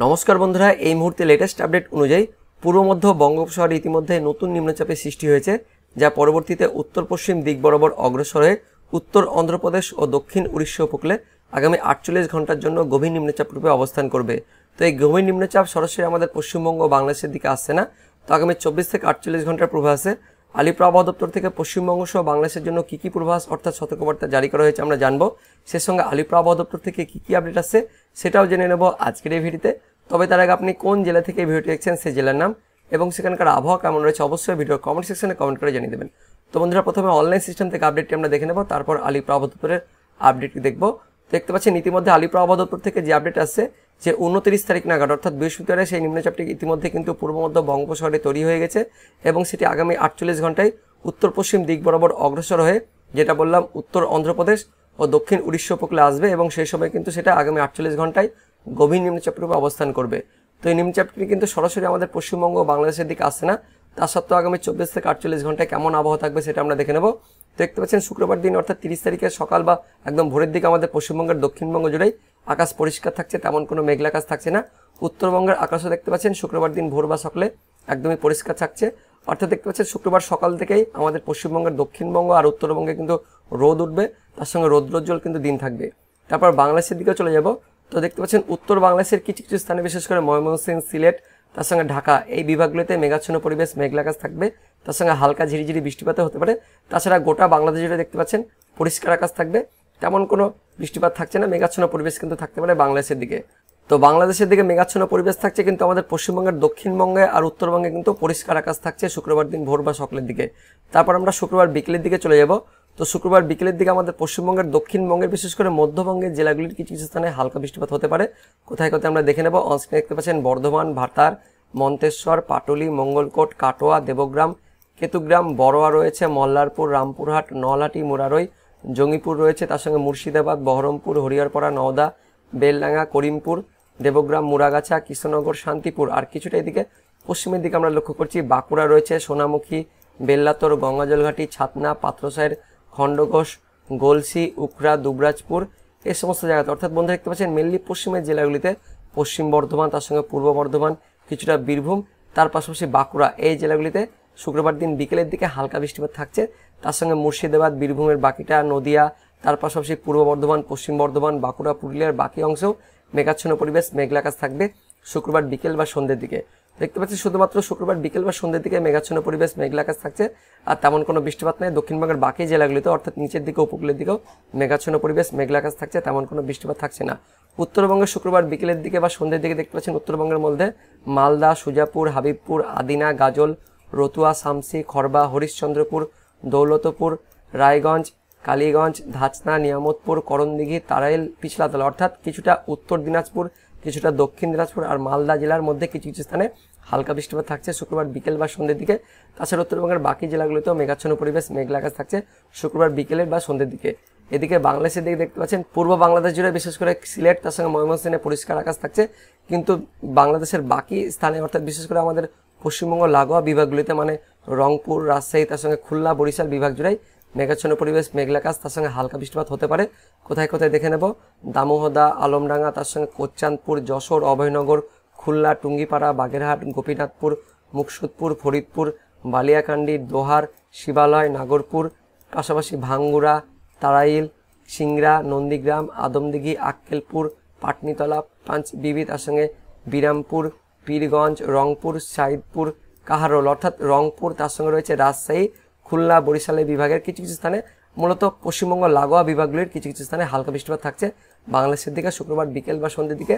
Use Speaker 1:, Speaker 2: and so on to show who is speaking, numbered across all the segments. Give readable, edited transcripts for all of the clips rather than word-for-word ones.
Speaker 1: নমস্কার বন্ধুরা, এই মুহূর্তে লেটেস্ট আপডেট অনুযায়ী পূর্ব মধ্য বঙ্গোপসাগরে ইতিমধ্যে নতুন নিম্নচাপের সৃষ্টি হয়েছে, যা পরবর্তীতে উত্তর পশ্চিম দিক বরাবর অগ্রসর হয়ে উত্তর অন্ধ্রপ্রদেশ ও দক্ষিণ উড়িষ্যা উপকূলে আগামী 48 ঘন্টার জন্য গভীর নিম্নচাপ রূপে অবস্থান করবে। তো এই গভীর নিম্নচাপ সরাসরি আমাদের পশ্চিমবঙ্গ ও বাংলাদেশের দিকে আসছে না। তো আগামী 24 থেকে 48 ঘন্টার পূর্বাভাসে আলিপুর আবহাওয়া দপ্তর থেকে পশ্চিমবঙ্গ সহ বাংলাদেশের জন্য কী কী পূর্বাভাস অর্থাৎ সতর্কবার্তা জারি করা হয়েছে আমরা জানবো। সে সঙ্গে আলিপুর আবহাওয়া দপ্তর থেকে কী কী আপডেট আসছে সেটাও জেনে নেব আজকের এই ভিডিওতে। তবে তার আগে আপনি কোন জেলা থেকে এই ভিডিওটি দেখছেন সেই জেলার নাম এবং সেখানকার আবহাওয়া কেমন রয়েছে অবশ্যই ভিডিওর কমেন্ট সেকশনে কমেন্ট করে জানিয়ে দেবেন। তো বন্ধুরা, প্রথমে অনলাইন সিস্টেম থেকে আপডেটটি আমরা দেখে নেব, তারপর আলিপুর আবহাওয়া দপ্তরের আপডেটটি দেখব। দেখতে পাচ্ছেন ইতিমধ্যে আলিপুর আবহাওয়া দপ্তর থেকে যে আপডেট আসছে যে 29 তারিখ নাগাদ অর্থাৎ বৃহস্পতিবারে সেই নিম্নচাপটি ইতিমধ্যে কিন্তু পূর্ব মধ্য বঙ্গোপসাগরে তৈরি হয়ে গেছে এবং সেটি আগামী 48 ঘন্টায় উত্তর পশ্চিম দিক বরাবর অগ্রসর হয়ে যেটা বললাম উত্তর অন্ধ্রপ্রদেশ ও দক্ষিণ উড়িষ্যা উপকূলে আসবে এবং সেই সময় কিন্তু সেটা আগামী 48 ঘন্টায় গভীর নিম্নচাপ রূপে অবস্থান করবে। তো এই নিম্নচাপটি কিন্তু সরাসরি আমাদের পশ্চিমবঙ্গ ও বাংলাদেশের দিকে আসছে না, তা সত্ত্বেও আগামী 24 থেকে 48 ঘন্টায় কেমন আবহাওয়া থাকবে সেটা আমরা দেখে নেব। দেখতে পাচ্ছেন শুক্রবার দিন অর্থাৎ 30 তারিখের সকাল বা একদম ভোরের দিকে আমাদের পশ্চিমবঙ্গের দক্ষিণবঙ্গ জুড়েই আকাশ পরিষ্কার থাকছে, তেমন কোনো মেঘলা আকাশ থাকছে না। উত্তরবঙ্গের আকাশও দেখতে পাচ্ছেন শুক্রবার দিন ভোর বা সকালে একদমই পরিষ্কার থাকছে, অর্থাৎ দেখতে পাচ্ছেন শুক্রবার সকাল থেকেই আমাদের পশ্চিমবঙ্গের দক্ষিণবঙ্গ আর উত্তরবঙ্গে কিন্তু রোদ উঠবে, তার সঙ্গে রৌদ্রোজ্জ্বল কিন্তু দিন থাকবে। তারপর বাংলাদেশের দিকে চলে যাব। তো দেখতে পাচ্ছেন উত্তর বাংলাদেশের কিছু কিছু স্থানে বিশেষ করে ময়মনসিংহ, সিলেট, তার সঙ্গে ঢাকা এই বিভাগগুলোতে মেঘাচ্ছন্ন পরিবেশ, মেঘলা আকাশ থাকবে, তার সঙ্গে হালকা ঝিরিঝিরি বৃষ্টিপাত হতে পারে। তাছাড়া গোটা বাংলাদেশ জুড়ে দেখতে পাচ্ছেন পরিষ্কার আকাশ থাকবে, তেমন কোনো বৃষ্টিপাত থাকছে না, মেঘাচ্ছন্ন পরিবেশ কিন্তু থাকতে পারে বাংলাদেশের দিকে। তো বাংলাদেশের দিকে মেঘাচ্ছন্ন পরিবেশ থাকছে, কিন্তু আমাদের পশ্চিমবঙ্গের দক্ষিণবঙ্গে আর উত্তরবঙ্গে কিন্তু পরিষ্কার আকাশ থাকছে শুক্রবার দিন ভোর বা সকালের দিকে। তারপর আমরা শুক্রবার বিকেলের দিকে চলে যাব। তো শুক্রবার বিকেলের দিকে আমাদের পশ্চিমবঙ্গের দক্ষিণবঙ্গের বিশেষ করে মধ্যবঙ্গের জেলাগুলির কিছু কিছু স্থানে হালকা বৃষ্টিপাত হতে পারে। কোথায় কোথায় আমরা দেখে নেব। অনস্ক্রিনে দেখতে পাচ্ছেন বর্ধমান, ভাতার, মন্তেশ্বর, পাটুলি, মঙ্গলকোট, কাটোয়া, দেবগ্রাম, কেতুগ্রাম, বড়োয়া রয়েছে, মল্লারপুর, রামপুরহাট, নলহাটি, মুরারই, জঙ্গিপুর রয়েছে, তার সঙ্গে মুর্শিদাবাদ, বহরমপুর, হরিহরপাড়া, নওদা, বেলডাঙ্গা, করিমপুর, দেবগ্রাম, মুরাগাছা, কৃষ্ণনগর, শান্তিপুর। আর কিছুটা এদিকে পশ্চিমের দিকে আমরা লক্ষ্য করছি বাঁকুড়া রয়েছে, সোনামুখী, বেল্লাতর, গঙ্গাজলঘাটি, ছাতনা, পাত্রসাহের, খণ্ডঘোষ, গলসি, উখড়া, দুবরাজপুর এই সমস্ত জায়গাতে, অর্থাৎ বন্ধু দেখতে পাচ্ছেন মেনলি পশ্চিমের জেলাগুলিতে পশ্চিম বর্ধমান, তার সঙ্গে পূর্ব বর্ধমান, কিছুটা বীরভূম, তার পাশাপাশি বাঁকুড়া এই জেলাগুলিতে শুক্রবার দিন বিকেলের দিকে হালকা বৃষ্টিপাত থাকছে। তার সঙ্গে মুর্শিদাবাদ, বীরভূমের বাকিটা, নদিয়া, তার পাশাপাশি পূর্ব বর্ধমান, পশ্চিম বর্ধমান, বাঁকুড়া, পুরুলিয়ার বাকি অংশেও মেঘাচ্ছন্ন পরিবেশ, মেঘলা আকাশ থাকবে শুক্রবার বিকেল বা সন্ধ্যের দিকে। দেখতে পাচ্ছি শুধুমাত্র শুক্রবার বিকেল বা সন্ধ্যের দিকে মেঘাচ্ছন্ন পরিবেশ, মেঘলা আকাশ থাকছে, আর তেমন কোনো বৃষ্টিপাত নেই। দক্ষিণবঙ্গের বাকি জেলাগুলিতে অর্থাৎ নিচের দিকে উপকূলের দিকেও মেঘাচ্ছন্ন পরিবেশ, মেঘলা আকাশ থাকছে, তেমন কোনো বৃষ্টিপাত থাকছে না। উত্তরবঙ্গের শুক্রবার বিকেলের দিকে বা সন্ধ্যের দিকে দেখতে পাচ্ছেন উত্তরবঙ্গের মধ্যে মালদা, সুজাপুর, হাবিবপুর, আদিনা, গাজল, রতুয়া, শামসি, খড়বা, হরিশ্চন্দ্রপুর, দৌলতপুর, রায়গঞ্জ, কালীগঞ্জ, ধাচনা, নিয়ামতপুর, করণদিঘি, তারাইল, পিছলাতলা অর্থাৎ কিছুটা উত্তর দিনাজপুর, কিছুটা দক্ষিণ দিনাজপুর আর মালদা জেলার মধ্যে কিছু কিছু স্থানে হালকা বৃষ্টিপাত থাকছে শুক্রবার বিকেল বা সন্ধ্যের দিকে। তাছাড়া উত্তরবঙ্গের বাকি জেলাগুলিতেও মেঘাচ্ছন্ন পরিবেশ, মেঘলা আকাশ থাকছে শুক্রবার বিকেলের বা সন্ধ্যের দিকে। এদিকে বাংলাদেশের দিকে দেখতে পাচ্ছেন পূর্ব বাংলাদেশ জুড়ে বিশেষ করে সিলেট, তার সঙ্গে ময়মনসিংহে পরিষ্কার আকাশ থাকছে, কিন্তু বাংলাদেশের বাকি স্থানে অর্থাৎ বিশেষ করে আমাদের পশ্চিমবঙ্গ লাগোয়া বিভাগগুলিতে মানে রংপুর, রাজশাহী, তার সঙ্গে খুলনা, বরিশাল বিভাগ জুড়েই মেঘাচ্ছন্ন পরিবেশ, মেঘলা আকাশ, তার সঙ্গে হালকা বৃষ্টিপাত হতে পারে। কোথায় কোথায় দেখে নেব। দামোহদা, আলমডাঙ্গা, তার সঙ্গে কোচ্চাঁদপুর, যশোর, অভয়নগর, খুলনা, টুঙ্গিপাড়া, বাগেরহাট, গোপীনাথপুর, মুকসুদপুর, ফরিদপুর, বালিয়াকান্দি, দোহার, শিবালয়, নাগরপুর, পাশাপাশি ভাঙ্গুড়া, তারাইল, সিংড়া, নন্দীগ্রাম, আদমদিঘি, আক্কেলপুর, পাটনিতলা, পাঁচবিবি, তার সঙ্গে বিরামপুর, পীরগঞ্জ, রংপুর, সাইদপুর, কাহারোল অর্থাৎ রংপুর, তার সঙ্গে রয়েছে রাজশাহী, খুলনা, বরিশালের বিভাগের কিছু কিছু স্থানে মূলত পশ্চিমবঙ্গ লাগোয়া বিভাগগুলির কিছু কিছু স্থানে হালকা বৃষ্টিপাত থাকছে বাংলাদেশের দিকে শুক্রবার বিকেল বা সন্ধ্যের দিকে।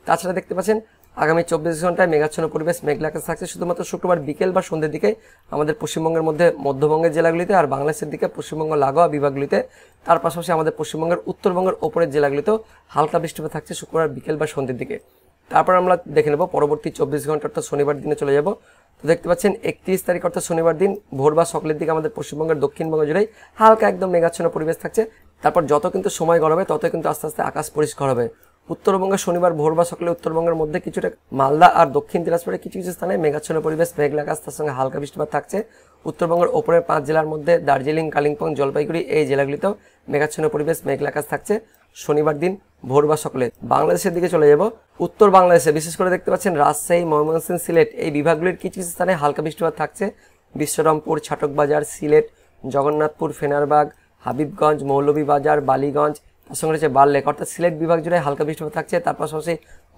Speaker 1: তাছাড়া দেখতে পাচ্ছেন আগামী 24 ঘন্টায় মেঘাচ্ছন্ন পরিবেশ, মেঘলা আকাশ থাকছে শুধুমাত্র শুক্রবার বিকেল বা সন্ধ্যের দিকে আমাদের পশ্চিমবঙ্গের মধ্যে মধ্যবঙ্গের জেলাগুলিতে আর বাংলাদেশের দিকে পশ্চিমবঙ্গ লাগোয়া বিভাগগুলিতে। তার পাশাপাশি আমাদের পশ্চিমবঙ্গের উত্তরবঙ্গের ওপরের জেলাগুলিতেও হালকা বৃষ্টিপাত থাকছে শুক্রবার বিকেল বা সন্ধ্যের দিকে। তারপর আমরা দেখে নেব পরবর্তী 24 ঘন্টা অর্থাৎ শনিবার দিনে চলে যাব। তো দেখতে পাচ্ছেন 31 তারিখ অর্থাৎ শনিবার দিন ভোর বা সকালের দিকে আমাদের পশ্চিমবঙ্গের দক্ষিণবঙ্গ জুড়েই হালকা একদম মেঘাচ্ছন্ন পরিবেশ থাকছে। তারপর যত কিন্তু সময় গড়াবে তত কিন্তু আস্তে আস্তে আকাশ পরিষ্কার হবে। উত্তরবঙ্গে শনিবার ভোর বা সকালে উত্তরবঙ্গের মধ্যে কিছুটা মালদা আর দক্ষিণ দিনাজপুরের কিছু কিছু স্থানে মেঘাচ্ছন্ন পরিবেশ, মেঘলা আকাশ, তার সঙ্গে হালকা বৃষ্টিপাত থাকছে। উত্তরবঙ্গের ওপরের 5 জেলার মধ্যে দার্জিলিং, কালিম্পং, জলপাইগুড়ি এই জেলাগুলিতেও মেঘাচ্ছন্ন পরিবেশ, মেঘলা আকাশ থাকছে। শনিবার দিন ভোর বা সকালে। বাংলাদেশের দিকে চলে যাব। উত্তর বাংলাদেশে বিশেষ করে দেখতে পাচ্ছেন রাজশাহী, ময়মনসিংহ, সিলেট এই বিভাগগুলির কিছু কিছু স্থানে হালকা বৃষ্টিপাত থাকছে। বিশ্বরমপুর, ছাটকবাজার, সিলেট, জগন্নাথপুর, ফেনারবাগ, হাবিবগঞ্জ, মৌলভীবাজার, বালীগঞ্জ, তার সঙ্গে রয়েছে বারলেক, অর্থাৎ সিলেট বিভাগ জুড়ে হালকা বৃষ্টিপাত থাকছে। তার পাশাপাশি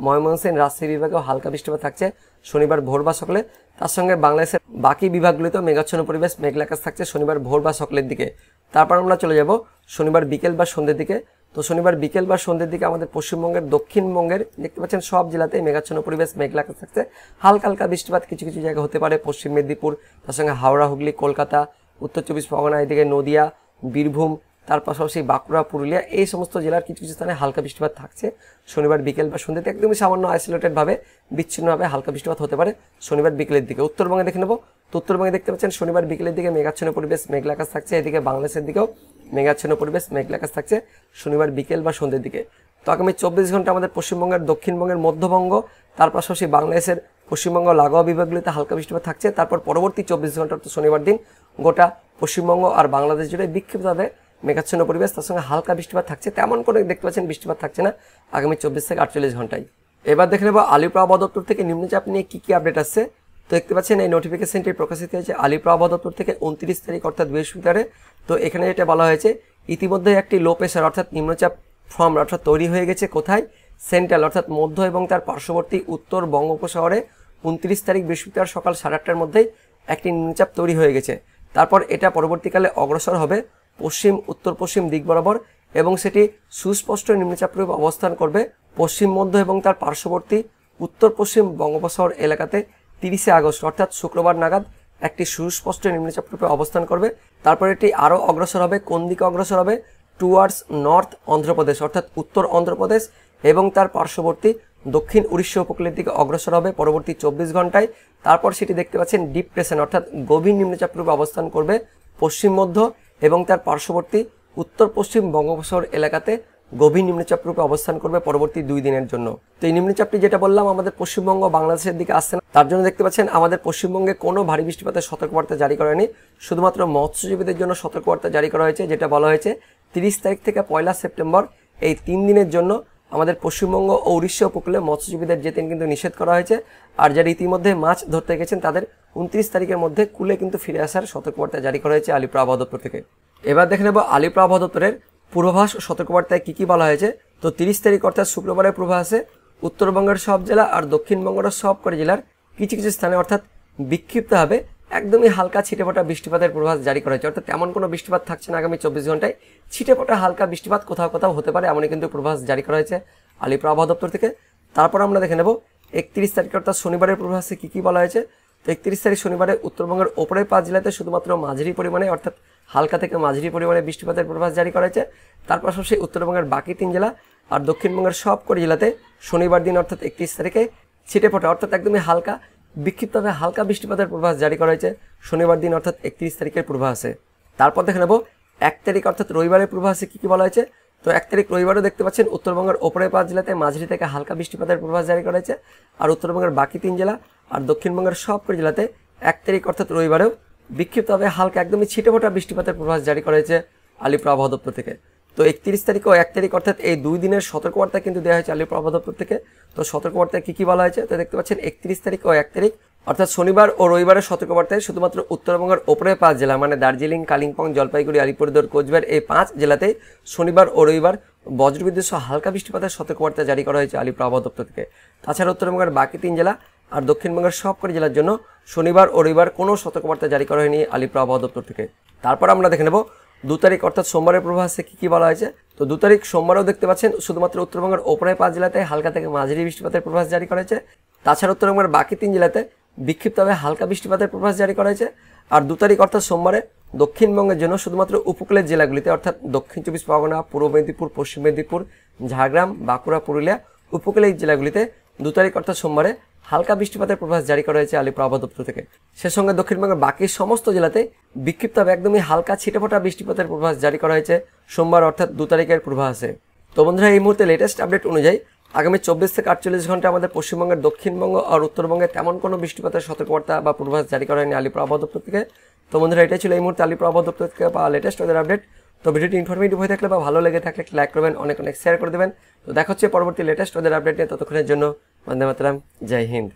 Speaker 1: ময়মনসিংহ, রাজশাহী বিভাগেও হালকা বৃষ্টিপাত থাকছে শনিবার ভোর বা সকালে। তার সঙ্গে বাংলাদেশের বাকি বিভাগগুলিতেও মেঘাচ্ছন্ন পরিবেশ, মেঘলা আকাশ থাকছে শনিবার ভোর বা সকালের দিকে। তারপর আমরা চলে যাব শনিবার বিকেল বা সন্ধ্যের দিকে। তো শনিবার বিকেল বা সন্ধ্যের দিকে আমাদের পশ্চিমবঙ্গের দক্ষিণবঙ্গের দেখতে পাচ্ছেন সব জেলাতেই মেঘাচ্ছন্ন পরিবেশ, মেঘলা আকাশ থাকছে। হালকা হালকা বৃষ্টিপাত কিছু কিছু জায়গায় হতে পারে পশ্চিম মেদিনীপুর, তার সঙ্গে হাওড়া, হুগলি, কলকাতা, উত্তর চব্বিশ পরগনা, এদিকে নদিয়া, বীরভূম, তার পাশাপাশি বাঁকুড়া, পুরুলিয়া এই সমস্ত জেলার কিছু কিছু স্থানে হালকা বৃষ্টিপাত থাকছে শনিবার বিকেল বা সন্ধ্যেতে। একদমই সামান্য আইসোলেটেডভাবে বিচ্ছিন্নভাবে হালকা বৃষ্টিপাত হতে পারে শনিবার বিকেলের দিকে। উত্তরবঙ্গে দেখে নেব। তো উত্তরবঙ্গে দেখতে পাচ্ছেন শনিবার বিকেলের দিকে মেঘাচ্ছন্ন পরিবেশ, মেঘলা আকাশ থাকছে। এদিকে বাংলাদেশের দিকেও মেঘাচ্ছন্ন পরিবেশ, মেঘলা আকাশ থাকছে শনিবার বিকেল বা সন্ধ্যের দিকে। তো আগামী 24 ঘন্টা আমাদের পশ্চিমবঙ্গের, দক্ষিণবঙ্গের, মধ্যবঙ্গ, তার পাশাপাশি বাংলাদেশের পশ্চিমবঙ্গ লাগোয়া বিভাগগুলিতে হালকা বৃষ্টিপাত থাকছে। তারপর পরবর্তী 24 ঘন্টা অর্থাৎ শনিবার দিন গোটা পশ্চিমবঙ্গ আর বাংলাদেশ জুড়ে বিক্ষিপ্তভাবে মেঘাচ্ছন্ন পরিবেশ, তার সঙ্গে হালকা বৃষ্টিপাত থাকছে। তেমন করে দেখতে পাচ্ছেন বৃষ্টিপাত থাকছে না আগামী 24 থেকে 48 ঘন্টায়। এবার দেখে নেব আলিপুর আবহাওয়া দপ্তর থেকে নিম্নচাপ নিয়ে কি আপডেট আসছে। তো দেখতে পাচ্ছেন এই নোটিফিকেশনটি প্রকাশিত হয়েছে আলিপুর আবহাওয়া দপ্তর থেকে 29 তারিখ অর্থাৎ বৃহস্পতিবারে। তো এখানে যেটা বলা হয়েছে, ইতিমধ্যে একটি লো প্রেশার অর্থাৎ নিম্নচাপ ফর্ম অর্থাৎ তৈরি হয়ে গেছে কোথায়, সেন্ট্রাল অর্থাৎ মধ্য এবং তার পার্শ্ববর্তী উত্তর বঙ্গোপসাগরে 29 তারিখ বৃহস্পতিবার সকাল 8:30টার মধ্যেই একটি নিম্নচাপ তৈরি হয়ে গেছে। তারপর এটা পরবর্তীকালে অগ্রসর হবে পশ্চিম উত্তর পশ্চিম দিক বরাবর এবং সেটি সুস্পষ্ট নিম্নচাপ রূপে অবস্থান করবে পশ্চিম মধ্য এবং তার পার্শ্ববর্তী উত্তর পশ্চিম বঙ্গোপসাগর এলাকাতে 30শে আগস্ট অর্থাৎ শুক্রবার নাগাদ একটি সুস্পষ্ট নিম্নচাপ রূপে অবস্থান করবে। তারপর এটি আরও অগ্রসর হবে, কোন দিকে অগ্রসর হবে, টুয়ার্ডস নর্থ অন্ধ্রপ্রদেশ অর্থাৎ উত্তর অন্ধ্রপ্রদেশ এবং তার পার্শ্ববর্তী দক্ষিণ উড়িষ্যা উপকূলের দিকে অগ্রসর হবে পরবর্তী 24 ঘন্টায়। তারপর সেটি দেখতে পাচ্ছেন ডিপ্রেশন অর্থাৎ গভীর নিম্নচাপ রূপে অবস্থান করবে পশ্চিম মধ্য এবং তার পার্শ্ববর্তী উত্তর পশ্চিম বঙ্গোপসাগর এলাকাতে গভীর নিম্নচাপ রূপে অবস্থান করবে পরবর্তী 2 দিনের জন্য। তো এই নিম্নচাপটি যেটা বললাম আমাদের পশ্চিমবঙ্গ বাংলাদেশের দিকে আসছে না, তার জন্য দেখতে পাচ্ছেন আমাদের পশ্চিমবঙ্গে কোনো ভারী বৃষ্টিপাতের সতর্কবার্তা জারি করা হয়নি। শুধুমাত্র মৎস্যজীবীদের জন্য সতর্কবার্তা জারি করা হয়েছে, যেটা বলা হয়েছে 30 তারিখ থেকে 1 সেপ্টেম্বর এই 3 দিনের জন্য আমাদের পশ্চিমবঙ্গ ও উড়িষ্যা উপকূলে মৎস্যজীবীদের যেতে কিন্তু নিষেধ করা হয়েছে। আর যারা ইতিমধ্যে মাছ ধরতে গেছেন তাদের 29 তারিখের মধ্যে কুলে কিন্তু ফিরে আসার সতর্কবার্তা জারি করা হয়েছে আলিপুর আবহাওয়া দপ্তর থেকে। এবার দেখে নেব আলিপুর আবহাওয়া দপ্তরের পূর্বাভাস ও সতর্কবার্তায় কি বলা হয়েছে। তো 30 তারিখ অর্থাৎ শুক্রবারের পূর্বাভাসে উত্তরবঙ্গের সব জেলা আর দক্ষিণবঙ্গের সব করে জেলার কিছু কিছু স্থানে অর্থাৎ বিক্ষিপ্তভাবে একদমই হালকা ছিটেফোঁটা বৃষ্টিপাতের পূর্বাভাস জারি করা হয়েছে। অর্থাৎ তেমন কোনো বৃষ্টিপাত থাকছে না আগামী 24 ঘন্টায়, ছিটেফোঁটা হালকা বৃষ্টিপাত কোথাও কোথাও হতে পারে এমনই কিন্তু পূর্বাভাস জারি করা হয়েছে আলিপুর আবহাওয়া দপ্তর থেকে। তারপর আমরা দেখে নেব 31 তারিখ অর্থাৎ শনিবারের পূর্বাভাসে কি বলা হয়েছে। তো 31 তারিখ শনিবারে উত্তরবঙ্গের ওপরের 5 জেলাতে শুধুমাত্র মাঝারি পরিমাণে অর্থাৎ হালকা থেকে মাঝারি পরিমাণে বৃষ্টিপাতের পূর্বাভাস জারি করা হয়েছে। তার পাশাপাশি উত্তরবঙ্গের বাকি 3 জেলা আর দক্ষিণবঙ্গের সব করে জেলাতে শনিবার দিন অর্থাৎ 31 তারিখে ছিটেফোঁটা অর্থাৎ একদমই হালকা বিক্ষিপ্তভাবে হালকা বৃষ্টিপাতের পূর্বাভাস জারি করা হয়েছে শনিবার দিন অর্থাৎ 31 তারিখের পূর্বাভাসে। তারপর দেখে নেব 1 তারিখ অর্থাৎ রবিবারের পূর্বাভাসে কি বলা হয়েছে। তো 1 তারিখ রবিবারও দেখতে পাচ্ছেন উত্তরবঙ্গের ওপরের 5 জেলাতে মাঝারি থেকে হালকা বৃষ্টিপাতের পূর্বাভাস জারি করা হয়েছে। আর উত্তরবঙ্গের বাকি 3 জেলা আর দক্ষিণবঙ্গের সব করে জেলাতে 1 তারিখ অর্থাৎ রবিবারেও বিক্ষিপ্তভাবে হালকা একদমই ছিটেফোঁটা বৃষ্টিপাতের পূর্বাভাস জারি করা হয়েছে আলিপুর আবহাওয়া দপ্তর থেকে। তো 31 তারিখ ও 1 তারিখ অর্থাৎ এই 2 দিনের সতর্কবার্তা কিন্তু দেওয়া হয়েছে আলিপুর আবহাওয়া দপ্তর থেকে। তো সতর্কবার্তায় কি বলা হয়েছে, তো দেখতে পাচ্ছেন 31 তারিখ ও 1 তারিখ অর্থাৎ শনিবার ও রবিবারের সতর্কবার্তায় শুধুমাত্র উত্তরবঙ্গের ওপরের 5 জেলা মানে দার্জিলিং, কালিম্পং, জলপাইগুড়ি, আলিপুরদুয়ার, কোচবিহার এই 5 জেলাতেই শনিবার ও রবিবার বজ্রবিদ্যুৎ সহ হালকা বৃষ্টিপাতের সতর্কবার্তা জারি করা হয়েছে আলিপুর আবহাওয়া দপ্তর থেকে। তাছাড়া উত্তরবঙ্গের বাকি 3 জেলা আর দক্ষিণবঙ্গের সব করে জেলার জন্য শনিবার ও রবিবার কোনো সতর্কবার্তা জারি করা হয়নি আলিপুর আবহাওয়া দপ্তর থেকে। তারপর আমরা দেখে নেব 2 তারিখ অর্থাৎ সোমবারের পূর্বাভাসে কি বলা হয়েছে। তো 2 তারিখ সোমবারেও দেখতে পাচ্ছেন শুধুমাত্র উত্তরবঙ্গের ওপরের 5 জেলাতে হালকা থেকে মাঝারি বৃষ্টিপাতের পূর্বাভাস জারি করা হয়েছে। তাছাড়া উত্তরবঙ্গের বাকি 3 জেলাতে বিক্ষিপ্তভাবে হালকা বৃষ্টিপাতের পূর্বাভাস জারি করা হয়েছে। আর 2 তারিখ অর্থাৎ সোমবারে দক্ষিণবঙ্গের জন্য শুধুমাত্র উপকূলের জেলাগুলিতে অর্থাৎ দক্ষিণ 24 পরগনা, পূর্ব মেদিনীপুর, পশ্চিম মেদিনীপুর, ঝাড়গ্রাম, বাঁকুড়া, পুরুলিয়া উপকূলের জেলাগুলিতে 2 তারিখ অর্থাৎ সোমবারে হালকা বৃষ্টিপাতের পূর্বাভাস জারি করা হয়েছে আলিপুর আবহাওয়া দপ্তর থেকে। সে সঙ্গে দক্ষিণবঙ্গের বাকি সমস্ত জেলাতে বিক্ষিপ্তভাবে একদমই হালকা ছিটেফোঁটা বৃষ্টিপাতের পূর্বাভাস জারি করা হয়েছে সোমবার অর্থাৎ 2 তারিখের পূর্বাভাসে। তো বন্ধুরা এই মুহূর্তে লেটেস্ট আপডেট অনুযায়ী আগামী 24 থেকে 48 ঘন্টা আমাদের পশ্চিমবঙ্গের দক্ষিণবঙ্গ আর উত্তরবঙ্গে তেমন কোনো বৃষ্টিপাতের সতর্কবার্তা বা পূর্বাভাস জারি করা হয়নি আলিপুর আবহাওয়া দপ্তর থেকে। তো বন্ধুরা এটাই ছিল এই মুহূর্তে আলিপুর আবহাওয়া দপ্তর থেকে বা লেটেস্ট ওয়েদার আপডেট। তো ভিডিওটি ইনফরমেটিভ হয়ে থাকলে বা ভালো লেগে থাকলে লাইক করবেন, অনেক অনেক শেয়ার করে দেবেন। তো দেখা হচ্ছে পরবর্তী লেটেস্ট ওদের আপডেট নিয়ে। ততক্ষণের জন্য বন্দে মাতরম, জয় হিন্দ।